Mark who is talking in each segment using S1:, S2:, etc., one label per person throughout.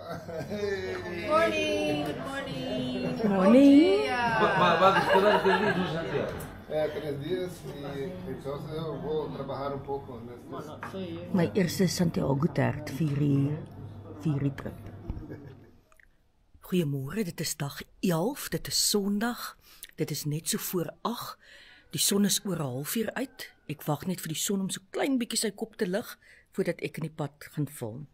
S1: Morning, good morning.
S2: Morning.
S3: Va a despegar 3 días en Santiago.
S4: 3 días y entonces yo voy a trabajar un poco.
S2: My eerste Santiago trek 4 uur trip. Goeiemôre, dit is dag 11, dit is Sondag. Dit is net so voor 8. Die son is oor 0:30 uit. Ek wag net vir die son om so klein bietjie sy kop te lig voordat ek in die pad gaan val.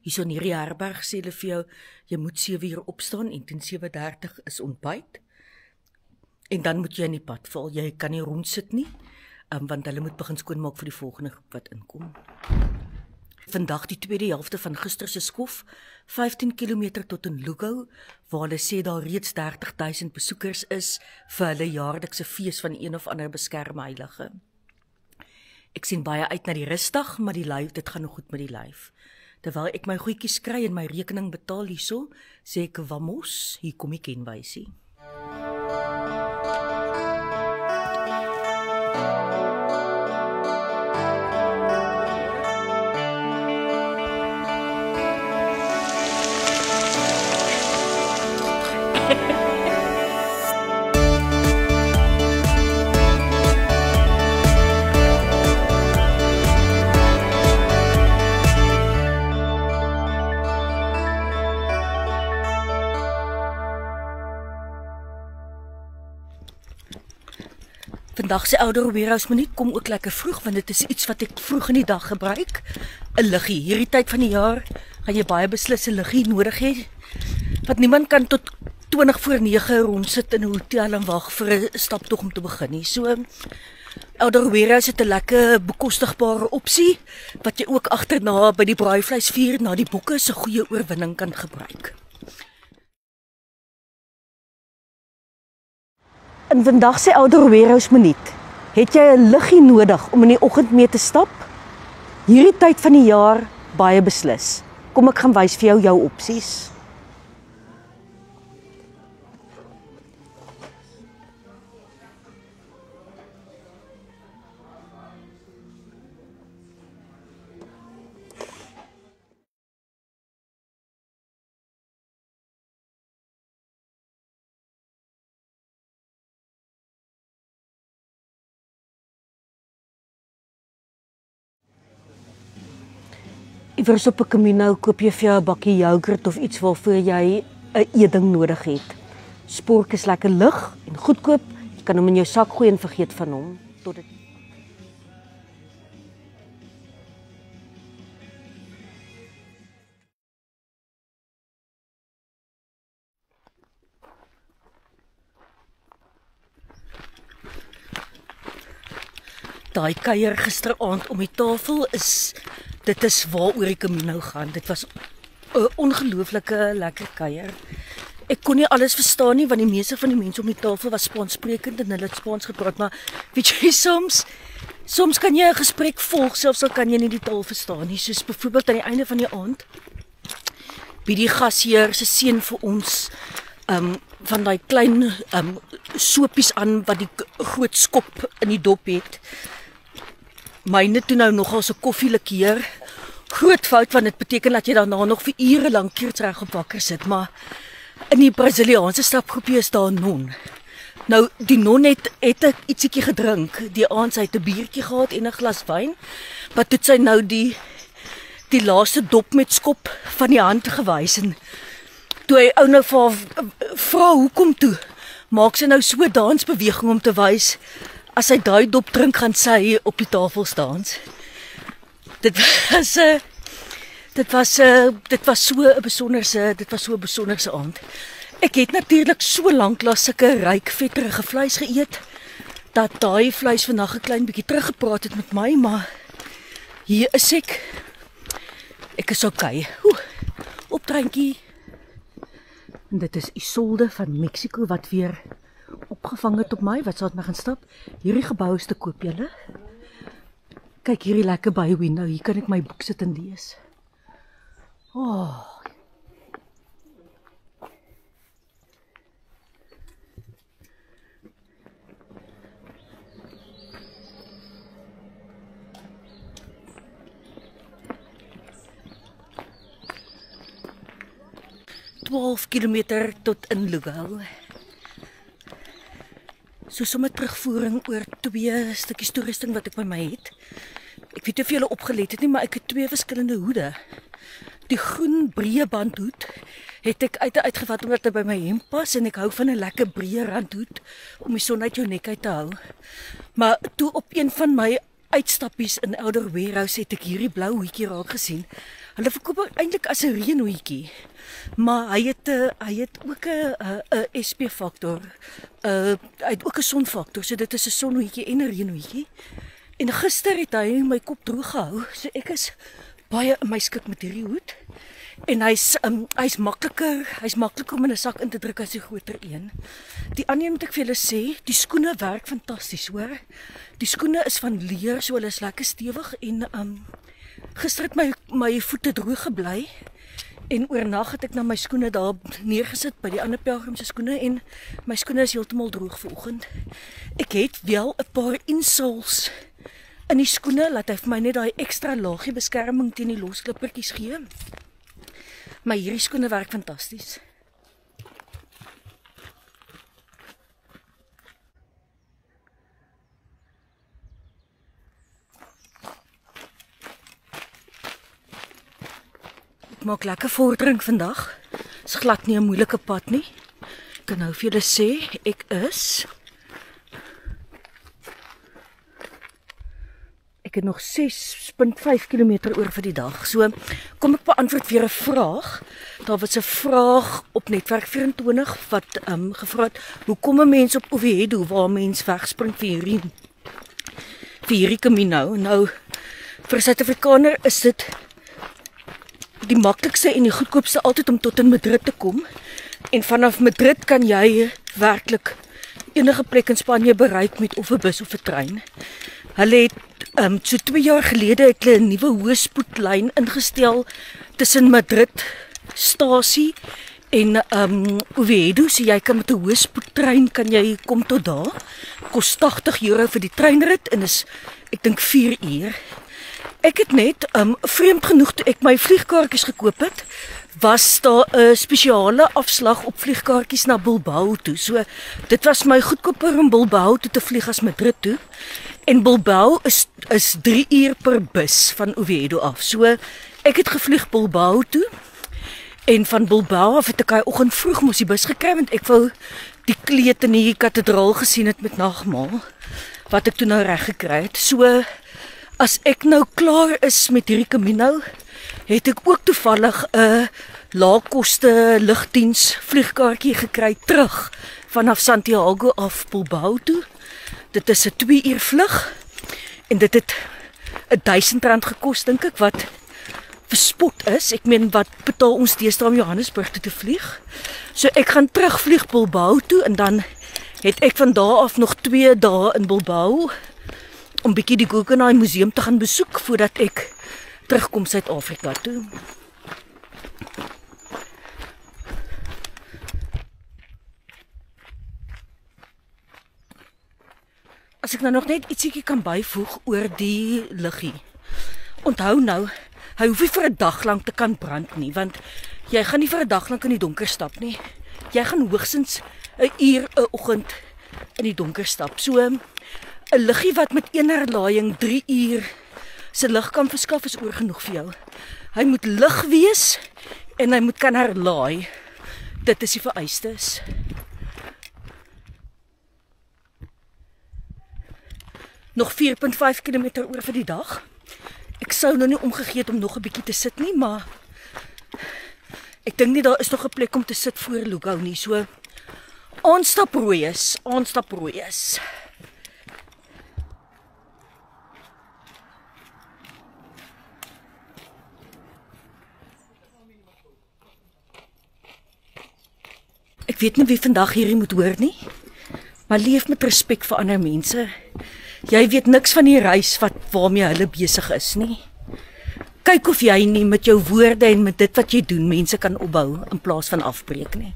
S2: Hierso in hierdie herberg sê hulle vir jou, jy moet 7 uur opstaan en teen 7:30 is ontbyt. En dan moet jy in die pad val. Jy kan nie rondsit nie, want hulle moet begin skoonmaak vir die volgende groep wat inkom. Vandag die tweede helfte van gister se skof, 15 km tot in Lugo, waar hulle sê daar reeds 30,000 besoekers is vir hulle jaarlikse fees van een of ander beskermheilige. Ek sien baie uit na die rusdag, maar dit gaan nog goed met die lyf. Terwyl ek my goedjies kry en my rekening betaal hierso, sê ek vamos, hier kom die kenwysie. Vandag se ouer warehouse minuut kom ook lekker vroeg, want dit is iets wat ek vroeg in die dag gebruik. 'n Liggie. Hierdie tyd van die jaar gaan jy baie beslis 'n liggie nodig hê. Want niemand kan tot 20 voor 9 rondsit in 'n hotel en wag vir 'n staptog om te begin nie. So ouer warehouse het 'n lekker bekostigbare opsie wat jy ook agterna by die braaivleisvuur na die bokke se goeie oorwinning kan gebruik. In vandag se ouer warehouse minuut, het jy 'n liggie nodig om in die oggend mee te stap? Hierdie tyd van die jaar baie beslis. Kom ek gaan wys vir jou opsies. Iewers op 'n Camino koop jy vir jou 'n bakkie yoghurt of iets waarvoor jy 'n eeding nodig het. Spork is lekker lig en goedkoop. Jy kan hom in jou sak gooi en vergeet van hom tot dit. Daai kuier gisteraand om die tafel dit is waaroor die Camino gaan. Dit was 'n ongelooflike lekker kuier. Ek kon nie alles verstaan nie, want die meeste van die mense om die tafel was Spaanssprekend en hulle het Spaans gepraat, maar weet jy, soms kan jy 'n gesprek volg, selfs al kan jy nie die taal verstaan nie. Soos byvoorbeeld aan die einde van die aand, bied die gasheer se seun vir ons van daai klein sopies aan wat die groot skop in die dop het. Myne toe nou nogal so koffielikeur. Groot fout, want dit beteken dat jy daarna nog vir ure lank keertreg op wakker sit, maar in die Brasiliaanse stapgroepie is daar 'n non. Nou, die non het ek ietsiekie gedrink, die aand sy het 'n biertjie gehad en 'n glas wyn, maar toe sy nou die laaste dop met skop van die hand gewys en toe hy ou nou vir haar vra hoekom toe, maak sy nou so 'n dansbeweging om te wys, as sy daai dop drink gaan sy op die tafel staan. Dit was so 'n besonderse aand. Ek het natuurlik so lank lank sulke ryk vetterige vleis geëet dat daai vleis vandag 'n klein bietjie teruggepraat het met my, maar hier is ek. Ek is okay. Opdrinkie. En dit is Isolde van Mexico wat weer opgevang het op my, wat sal het my gaan stap. Hierdie gebou is te koop, julle. Kyk hierdie lekker by window, hier kan ek my boek sit en lees. 12 km tot in Lugano. So sommer terugvoering oor 2 stukkies toerusting wat ek by my het. Ek weet nie of julle opgelet het nie, maar ek het 2 verskillende hoede. Die groen breë bandhoed het ek uitgevat omdat hy by my hemp pas en ek hou van 'n lekker breë randhoed om die son uit jou nek uit te hou. Maar toe op een van my uitstappies in Elder Warehouse het ek hierdie blou hoedjie raak gesien. Hulle verkoop hom eintlik as 'n reënhoedjie, maar hy het ook 'n SP-faktor. Hy het ook 'n sonfaktor, so dit is 'n sonhoedjie en 'n reënhoedjie. En gister het hy my kop droog gehou, so ek is baie in my skik met hierdie hoed. En hy's makliker om in 'n sak in te druk as die groter een. Die ander een moet ek vir julle sê, die skoene werk fantasties, hoor. Die skoene is van leer, so hulle is lekker stewig en gister het my voete droog gebly en oornag het ek na my skoene daar neergesit by die ander pelgrim se skoene en my skoene is heeltemal droog vanoggend. Ek het wel 'n paar insoles in die skoene, laat hy vir my net daai ekstra laagie beskerming teen die losklippertjies gee. Maar hierdie skoene werk fantasties. Ek maak lekker vordering vandag. Is glad nie 'n moeilike pad nie. Ek kan nou vir julle sê, ek het nog 6.5 km oor vir die dag. So, kom ek beantwoord weer 'n vraag. Daar was 'n vraag op Netwerk 24 wat gevra het, hoekom 'n mens op Oviedo waar mens wegspring vir hierdie Camino? Nou, vir 'n Suid-Afrikaner is dit die maklikste en die goedkoopste altyd om tot in Madrid te kom. En vanaf Madrid kan jy werklik enige plek in Spanje bereik met of 'n bus of 'n trein. Hulle het so 2 jaar gelede het hulle 'n nuwe hoëspoedlyn ingestel tussen Madrid stasie en Oviedo, so jy kan met 'n hoëspoedtrein kan jy kom tot daar. Kos €80 vir die treinrit en is ek dink 4 uur. Ek het net vreemd genoeg toe ek my vliegkaartjies gekoop het, was daar 'n spesiale afslag op vliegkaartjies na Bilbao toe. So dit was my goedkoper om Bilbao toe te vlieg as Madrid toe. En Bilbao is 3 uur per bus van Oviedo af. So ek het gevlieg Bilbao toe. En van Bilbao af het ek daai oggend vroeg mos die bus gekry want ek wou die kleed in die kathedraal gesien het met nagmaal wat ek toe nou reg gekry het. So as ek nou klaar is met hierdie Camino, het ek ook toevallig 'n laagkoste lugdiens vliegkaartjie gekry terug vanaf Santiago af Bilbao toe. Dit is 'n 2 uur vlug en dit het R1000 gekos dink ek, wat verspot is. Ek meen, wat betaal ons deesdae om Johannesburg toe te vlieg? So ek gaan terugvlieg Bilbao toe en dan het ek van daar af nog 2 dae in Bilbao om bietjie die Guggenheim Museum te gaan besoek voordat ek terugkom Suid-Afrika toe. As ek nou nog net ietsiekie kan byvoeg oor die liggie. Onthou nou, hy hoef nie vir 'n dag lank te kan brand nie, want jy gaan nie vir 'n dag lank in die donker stap nie. Jy gaan hoogstens 'n uur 'n oggend in die donker stap. So 'n liggie wat met een herlaaiing 3 uur se lig kan verskaf is oor genoeg vir jou. Hy moet lig wees en hy moet kan herlaai. Dit is die vereistes. Nog 4.5 km oor vir die dag. Ek sou nou nie omgegee het om nog 'n bietjie te sit nie, maar ek dink nie daar is nog 'n plek om te sit voor Lugano nie. So aanstap rooi is. Ek weet nie wie vandag hierdie moet hoor nie, maar leef met respek vir ander mense. Jy weet niks van die reis waarmee hulle besig is nie. Kyk of jy nie met jou woorde en met dit wat jy doen mense kan opbou in plaas van afbreek nie.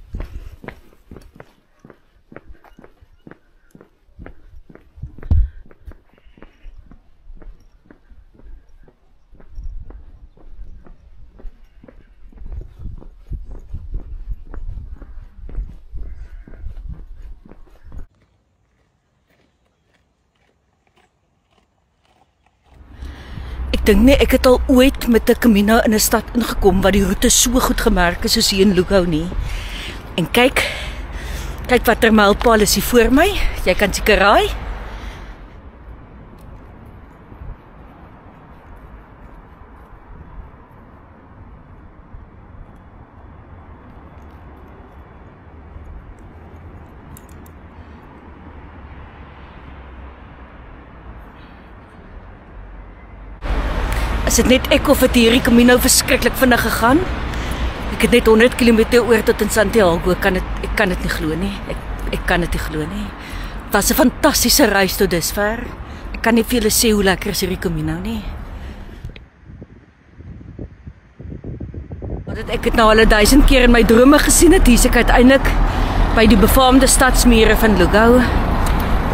S2: Ek dink nie ek het al ooit met 'n Camino in 'n stad ingekom wat die roete so goed gemerk is soos hier in Lugao nie. En kyk watter mylpaal is hier voor my. Jy kan seker raai. Is dit net ek of het hierdie Camino verskriklik vinnig gegaan? Ek het net 100 km oor tot in Santiago. Ek kan dit nie glo nie. Ek kan dit nie glo nie. Dit was 'n fantastiese reis tot dusver. Ek kan nie vir julle sê hoe lekker is hierdie Camino nie. Want ek het nou al 1000 keer in my drome gesien het. Hier's ek uiteindelik by die befaamde stadsmure van Lugao.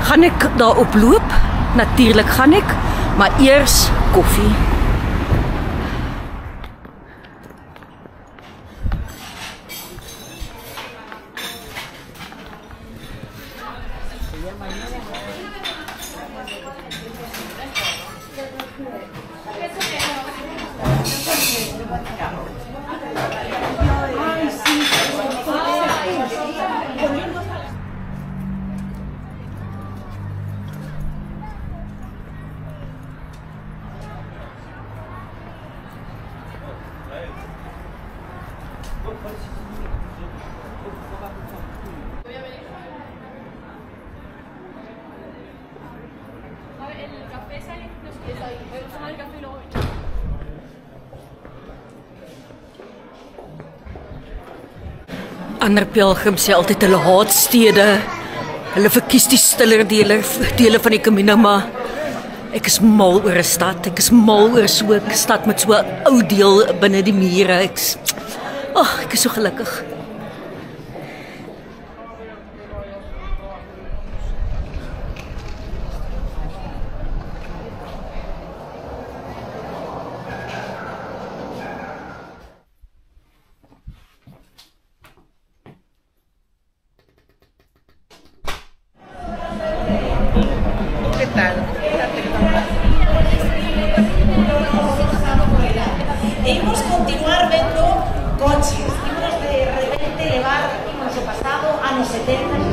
S2: Gaan ek daarop loop? Natuurlik gaan ek, maar eers koffie. Ander pelgrims sê altyd hulle haat stede. Hulle verkies die stiller dele van die Camino, maar ek is mal oor 'n stad. Ek is mal oor so 'n stad met so 'n ou deel binne die mure. Ek is so gelukkig.
S5: Debemos continuar viendo coches, debemos de repente elevar nuestro pasado a los 70.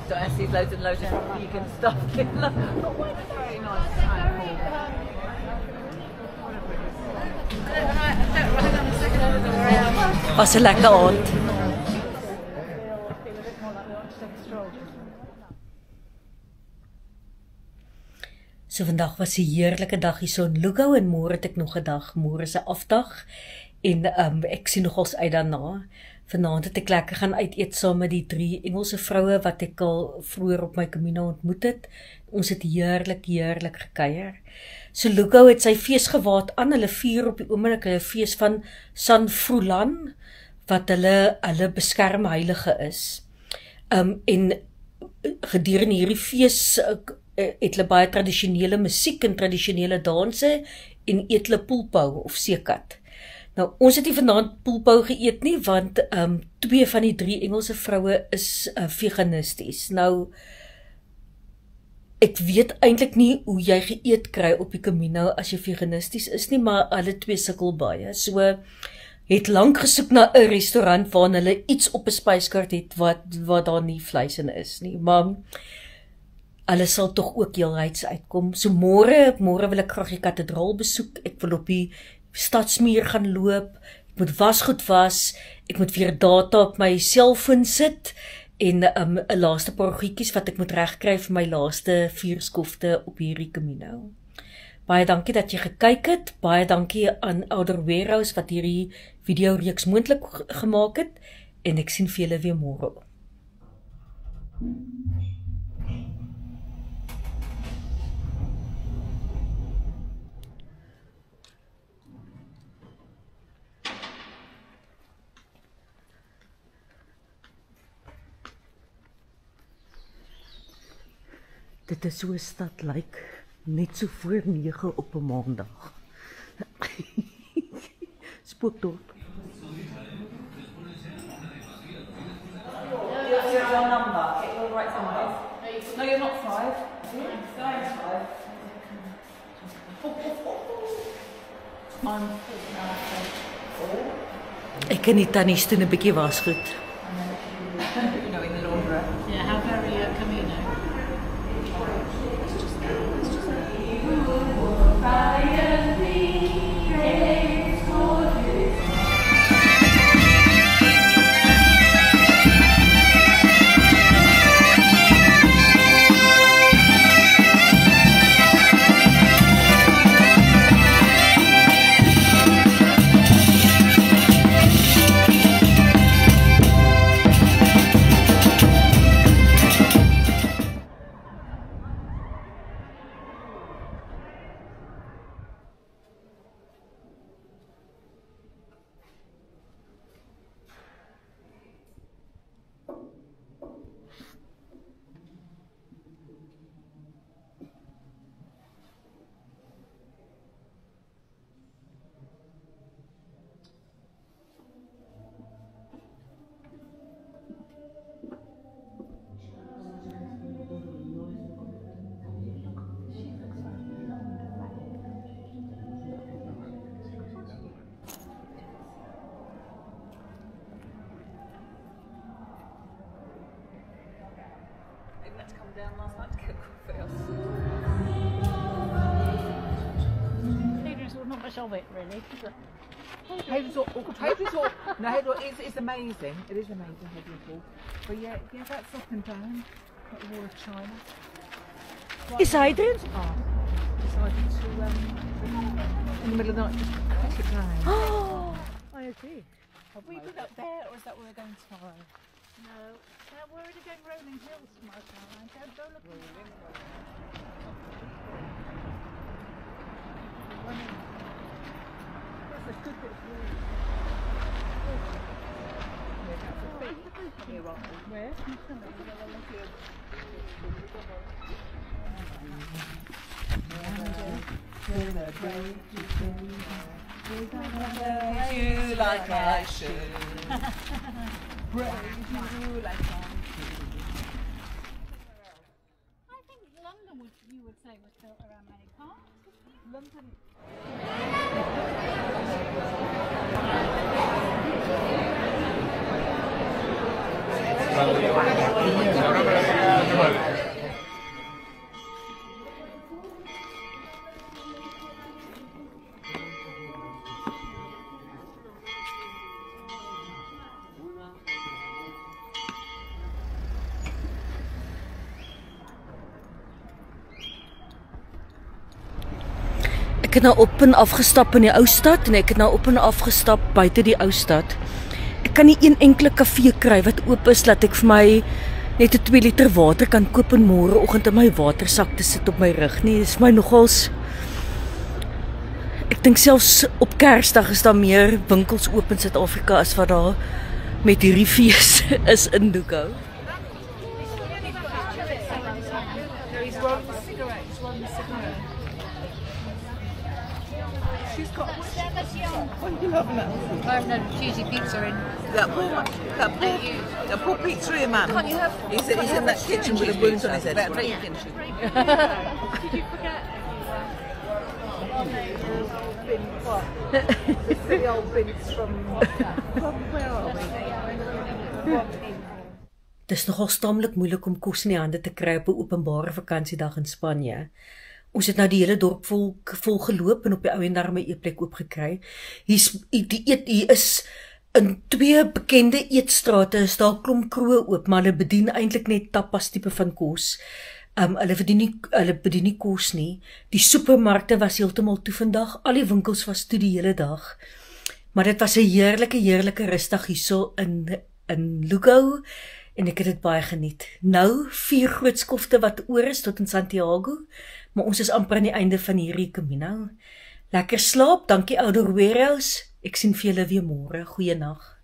S1: So I see loads and loads of vegan stuff. Very nice.
S2: Was 'n lekker aand. So vandag was 'n heerlike dag hier so in Lugao en môre het ek nog 'n dag, môre is 'n afdag en ek sien nogals uit daarna. Vanaand het ek lekker gaan uit eet saam met die 3 Engelse vroue wat ek al vroeër op my Camino ontmoet het. Ons het heerlik gekuier. So Lugao het sy fees gewaad aan. Hulle vier op die oomblik hulle fees van San Froilan wat hulle beskermheilige is. En gedurende hierdie fees het hulle baie tradisionele musiek en tradisionele danse en eet hulle poelpou of seekat. Nou, ons het nie vanaand poelpou geëet nie, want 2 van die 3 Engelse vroue is veganisties. Nou, ek weet eintlik nie hoe jy geëet kry op die Camino as jy veganisties is nie, maar hulle 2 sukkel baie. So, het lank gesoek na 'n restaurant waar hulle iets op 'n spyskaart het wat daar nie vleis in is nie, maar hulle sal tog ook heelhuids uitkom. So môre wil ek graag die kathedraal besoek. Ek wil op die stadsmuur gaan loop. Ek moet wasgoed was. Ek moet weer data op my selfoon sit en 'n laaste paar goedjies wat ek moet regkry vir my laaste 4 skofte op hierdie Camino. Baie dankie dat jy gekyk het. Baie dankie aan Elder Warehouse wat hierdie video reeks moontlik gemaak het en ek sien vir julle weer môre. Dit is so 'n stad lyk, net so voor 9 op 'n maandag. Spookdorp.
S1: Here's your number. Get your right side. No, you're not 5. Guys, 5. I'm 4.
S2: Ek kan nie tannies toe 'n bietjie was goed.
S1: You know, in the laundry.
S6: Yeah, how very Camino.
S1: Down last night to get coffee.
S6: There's not much of it, really.
S7: Hayden's it's amazing. It is amazing, Hayden's. But yeah, that's up and down. Got the Wall of China.
S2: Is Hadrian's?
S7: Decided to, in the middle of the night, just cut it down.
S2: Oh, I agree.
S7: Have we been up there, or is that where we're going tomorrow?
S6: No. We're already going rolling hills tomorrow, Caroline. Don't go looking.
S7: That's a good bit of Where?
S1: You like I should.
S7: Praise you like I should.
S6: I think London you would say was built around many parts.
S7: London.
S2: Ek het nou op en af gestap in die ou stad en ek het nou op en af gestap buite die ou stad. Ek kan nie een enkele kafee kry wat oop is dat ek vir my net 'n 2 liter water kan koop en môreoggend in my watersak te sit op my rug nie. Dis my nogals. Ek dink selfs op Kersdag is daar meer winkels oop in Suid-Afrika as wat daar met hierdie fees is in Duco.
S6: I've no cheesy pizza in.
S7: That poor pizzeria man.
S1: Can't you have?
S7: He's in that kitchen with a wound on his head.
S6: Did you forget?
S7: The old bins from where are we?
S2: Dis nogal staamlik moeilik om kos in die hande te kry op 'n openbare vakansiedag in Spanje. Ons het nou die hele dorp vol geloop en op die ou en daar my eetplek oopgekry. Hier is in 2 bekende eetstrate is daar klomp kroë oop, maar hulle bedien eintlik net tapas tipe van kos. Hulle bedien nie kos nie. Die supermarkte was heeltemal toe vandag. Al die winkels was toe die hele dag. Maar dit was 'n heerlike rustig hierso in Lugo en ek het dit baie geniet. Nou 4 groot skofte wat oor is tot in Santiago, maar ons is amper aan die einde van hierdie Camino. Lekker slaap, dankie ou Dorueros. Ek sien vir julle weer môre. Goeienaand.